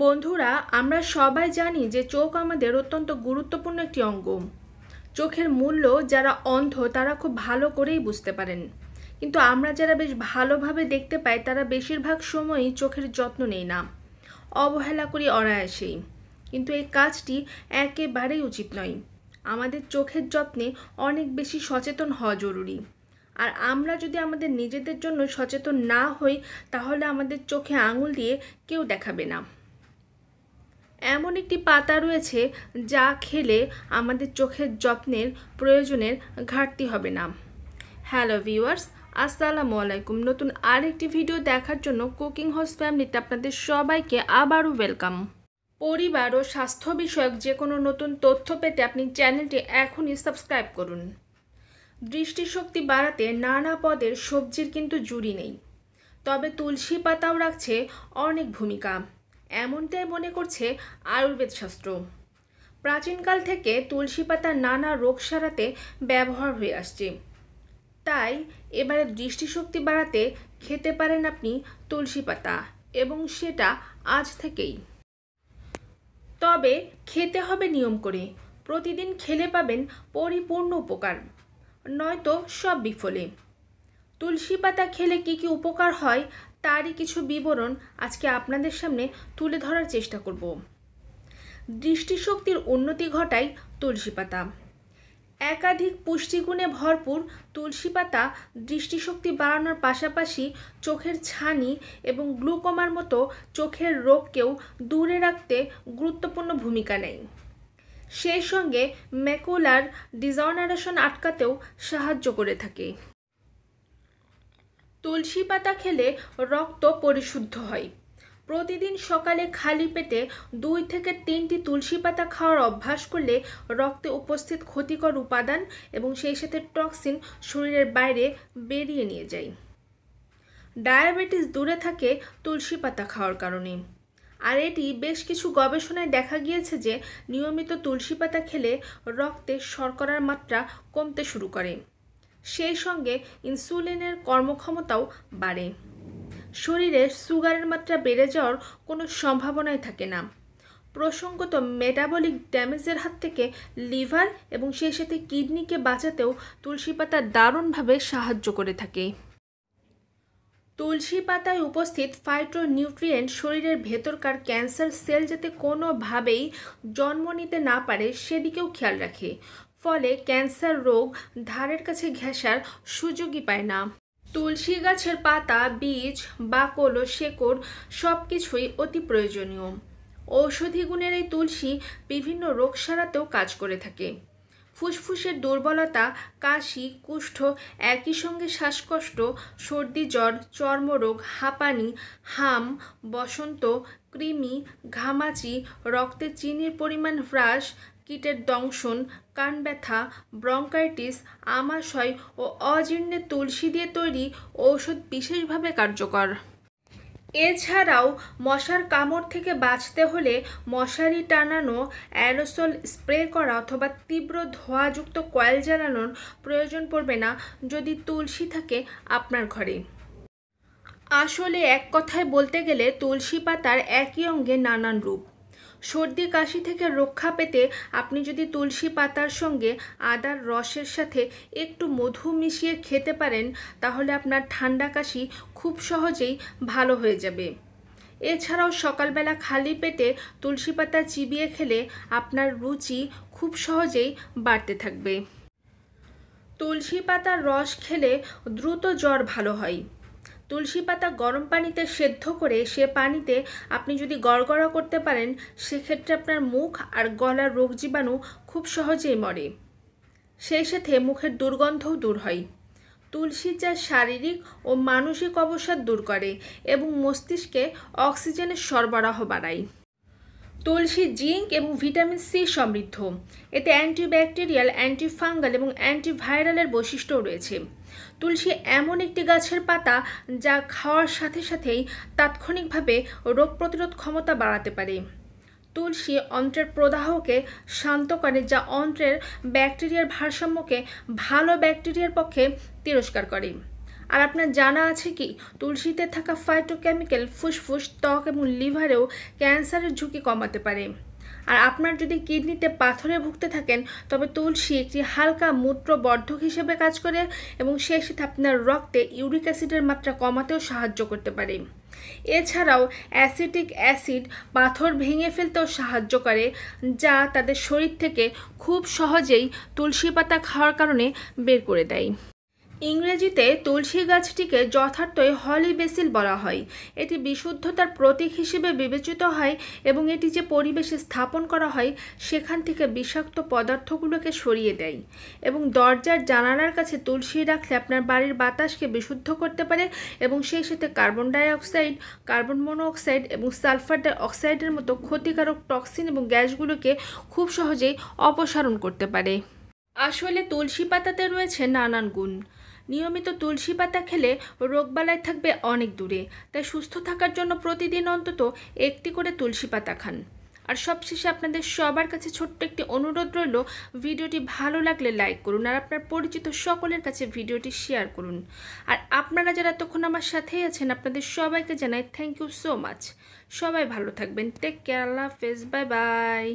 বন্ধুরা, আমরা সবাই জানি যে চোখ আমাদের অত্যন্ত গুরুত্বপূর্ণ একটি অঙ্গ। চোখের মূল্য যারা অন্ধ তারা খুব ভালো করেই বুঝতে পারেন, কিন্তু আমরা যারা বেশ ভালোভাবে দেখতে পাই তারা বেশিরভাগ সময়ই চোখের যত্ন নেই না, অবহেলা করি অনায়াসেই। কিন্তু এই কাজটি একেবারেই উচিত নয়। আমাদের চোখের যত্নে অনেক বেশি সচেতন হওয়া জরুরি। আর আমরা যদি আমাদের নিজেদের জন্য সচেতন না হই তাহলে আমাদের চোখে আঙুল দিয়ে কেউ দেখাবে না। এমন একটি পাতা রয়েছে যা খেলে আমাদের চোখের যত্নের প্রয়োজনের ঘাটতি হবে না। হ্যালো ভিউয়ার্স, আসসালামু আলাইকুম। নতুন আরেকটি ভিডিও দেখার জন্য কুকিং হাউস ফ্যামিলিতে আপনাদের সবাইকে আবারও ওয়েলকাম। পরিবার ও স্বাস্থ্য বিষয়ক যে কোনো নতুন তথ্য পেতে আপনি চ্যানেলটি এখনই সাবস্ক্রাইব করুন। দৃষ্টিশক্তি বাড়াতে নানা পদের সবজির কিন্তু জুড়ি নেই, তবে তুলসী পাতাও রাখছে অনেক ভূমিকা, এমনটাই মনে করছে আয়ুর্বেদ শাস্ত্র। প্রাচীনকাল থেকে তুলসী পাতা নানা রোগ সারাতে ব্যবহার হয়ে আসছে। তাই এবারে দৃষ্টিশক্তি বাড়াতে খেতে পারেন আপনি তুলসী পাতা, এবং সেটা আজ থেকেই। তবে খেতে হবে নিয়ম করে। প্রতিদিন খেলে পাবেন পরিপূর্ণ উপকার, নয়তো সব বিফলে। তুলসী পাতা খেলে কি কি উপকার হয় তারই কিছু বিবরণ আজকে আপনাদের সামনে তুলে ধরার চেষ্টা করব। দৃষ্টিশক্তির উন্নতি ঘটায় তুলসী পাতা। একাধিক পুষ্টিগুণে ভরপুর তুলসী পাতা দৃষ্টিশক্তি বাড়ানোর পাশাপাশি চোখের ছানি এবং গ্লুকোমার মতো চোখের রোগকেও দূরে রাখতে গুরুত্বপূর্ণ ভূমিকা নেয়। সেই সঙ্গে ম্যাকুলার ডিজেনারেশন আটকাতেও সাহায্য করে থাকে। তুলসী পাতা খেলে রক্ত পরিশুদ্ধ হয়। প্রতিদিন সকালে খালি পেটে 2 থেকে 3টি তুলসী পাতা খাওয়ার অভ্যাস করলে রক্তে উপস্থিত ক্ষতিকর উপাদান এবং সেই সাথে টক্সিন শরীরের বাইরে বেরিয়ে নিয়ে যায়। ডায়াবেটিস দূরে থাকে তুলসী পাতা খাওয়ার কারণে। আর এটি বেশ কিছু গবেষণায় দেখা গিয়েছে যে নিয়মিত তুলসী পাতা খেলে রক্তে শর্করার মাত্রা কমতে শুরু করে। সেই সঙ্গে ইনসুলিনের কর্মক্ষমতাও বাড়ে। শরীরে সুগারের মাত্রা বেড়ে যাওয়ার কোনো সম্ভাবনাই থাকে না। প্রসঙ্গত মেটাবলিক ড্যামেজের হাত থেকে লিভার এবং সেই সাথে কিডনিকে বাঁচাতেও তুলসী পাতা দারুণভাবে সাহায্য করে থাকে। তুলসী পাতায় উপস্থিত ফাইটোনিউট্রিয়েন্ট শরীরের ভেতরকার ক্যান্সার সেল যাতে কোনোভাবেই জন্ম নিতে না পারে সেদিকেও খেয়াল রাখে, ফলে ক্যান্সার রোগ ধারের কাছে ঘেঁষার সুযোগই পায় না। তুলসী গাছের পাতা, বীজ, বাকল ও শেকড় সব কিছুই অতি প্রয়োজনীয়। ঔষধি গুণের এই তুলসী বিভিন্ন রোগ সারাতেও কাজ করে থাকে। ফুসফুসের দুর্বলতা, কাশি, কুষ্ঠ, একই সঙ্গে শ্বাসকষ্ট, সর্দি, জ্বর, চর্মরোগ, হাঁপানি, হাম, বসন্ত, কৃমি, ঘামাচি, রক্তে চিনির পরিমাণ হ্রাস, কীটের দংশন, কান ব্যথা, ব্রঙ্কাইটিস, আমাশয় ও অজীর্ণে তুলসী দিয়ে তৈরি ঔষধ বিশেষভাবে কার্যকর। এছাড়াও মশার কামড় থেকে বাঁচতে হলে মশারি টানানো, অ্যারোসল স্প্রে করা অথবা তীব্র ধোঁয়াযুক্ত কয়েল জ্বালানোর প্রয়োজন পড়বে না যদি তুলসী থাকে আপনার ঘরে। আসলে এক কথায় বলতে গেলে তুলসী পাতার একই অঙ্গে নানান রূপ। সর্দি কাশি থেকে রক্ষা পেতে আপনি যদি তুলসী পাতার সঙ্গে আদার রসের সাথে একটু মধু মিশিয়ে খেতে পারেন তাহলে আপনার ঠান্ডা কাশি খুব সহজেই ভালো হয়ে যাবে। এছাড়াও সকালবেলা খালি পেটে তুলসী পাতা চিবিয়ে খেলে আপনার রুচি খুব সহজেই বাড়তে থাকবে। তুলসী পাতার রস খেলে দ্রুত জ্বর ভালো হয়। তুলসী পাতা গরম পানিতে সেদ্ধ করে সে পানিতে আপনি যদি গড়গড়া করতে পারেন সেক্ষেত্রে আপনার মুখ আর গলার রোগ জীবাণু খুব সহজেই মরে। সেই সাথে মুখের দুর্গন্ধও দূর হয়। তুলসী চা শারীরিক ও মানসিক অবসাদ দূর করে এবং মস্তিষ্কে অক্সিজেনের সরবরাহ বাড়ায়। তুলসী জিঙ্ক এবং ভিটামিন সি সমৃদ্ধ। এতে অ্যান্টিব্যাকটেরিয়াল, অ্যান্টিফাঙ্গাল এবং অ্যান্টিভাইরালের বৈশিষ্ট্যও রয়েছে। তুলসী এমন একটি গাছের পাতা যা খাওয়ার সাথে সাথেই তাৎক্ষণিকভাবে রোগ প্রতিরোধ ক্ষমতা বাড়াতে পারে। তুলসী অন্ত্রের প্রদাহকে শান্ত করে, যা অন্ত্রের ব্যাকটেরিয়ার ভারসাম্যকে ভালো ব্যাকটেরিয়ার পক্ষে তিরস্কার করে। আর আপনার জানা আছে কি তুলসীতে থাকা ফাইটোকেমিক্যাল ফুসফুস, ত্বক এবং লিভারেও ক্যান্সারের ঝুঁকি কমাতে পারে। আর আপনার যদি কিডনিতে পাথরে ভুগতে থাকেন তবে তুলসী একটি হালকা মূত্রবর্ধক হিসেবে কাজ করে এবং সেই সাথে আপনার রক্তে ইউরিক অ্যাসিডের মাত্রা কমাতেও সাহায্য করতে পারে। এছাড়াও অ্যাসিটিক অ্যাসিড পাথর ভেঙে ফেলতেও সাহায্য করে, যা তাদের শরীর থেকে খুব সহজেই তুলসী পাতা খাওয়ার কারণে বের করে দেয়। ইংরেজিতে তুলসী গাছটিকে যথার্থই হলি বেসিল বলা হয়। এটি বিশুদ্ধতার প্রতীক হিসেবে বিবেচিত হয় এবং এটি যে পরিবেশে স্থাপন করা হয় সেখান থেকে বিষাক্ত পদার্থগুলোকে সরিয়ে দেয়। এবং দরজার জানালার কাছে তুলসী রাখলে আপনার বাড়ির বাতাসকে বিশুদ্ধ করতে পারে এবং সেই সাথে কার্বন ডাইঅক্সাইড, কার্বন মনোঅক্সাইড এবং সালফার ডাই অক্সাইডের মতো ক্ষতিকারক টক্সিন এবং গ্যাসগুলোকে খুব সহজেই অপসারণ করতে পারে। আসলে তুলসী পাতাতে রয়েছে নানান গুণ। নিয়মিত তুলসী পাতা খেলে রোগবালাই থাকবে অনেক দূরে, তাই সুস্থ থাকার জন্য প্রতিদিন অন্তত একটি করে তুলসী পাতা খান। আর সবশেষে আপনাদের সবার কাছে ছোট্ট একটি অনুরোধ রইল, ভিডিওটি ভালো লাগলে লাইক করুন আর আপনার পরিচিত সকলের কাছে ভিডিওটি শেয়ার করুন। আর আপনারা যারা এতক্ষণ আমার সাথেই আছেন আপনাদের সবাইকে জানাই থ্যাংক ইউ সো মাচ। সবাই ভালো থাকবেন। টেক কেয়ার, আল্লাহ হাফেজ, বাই বাই।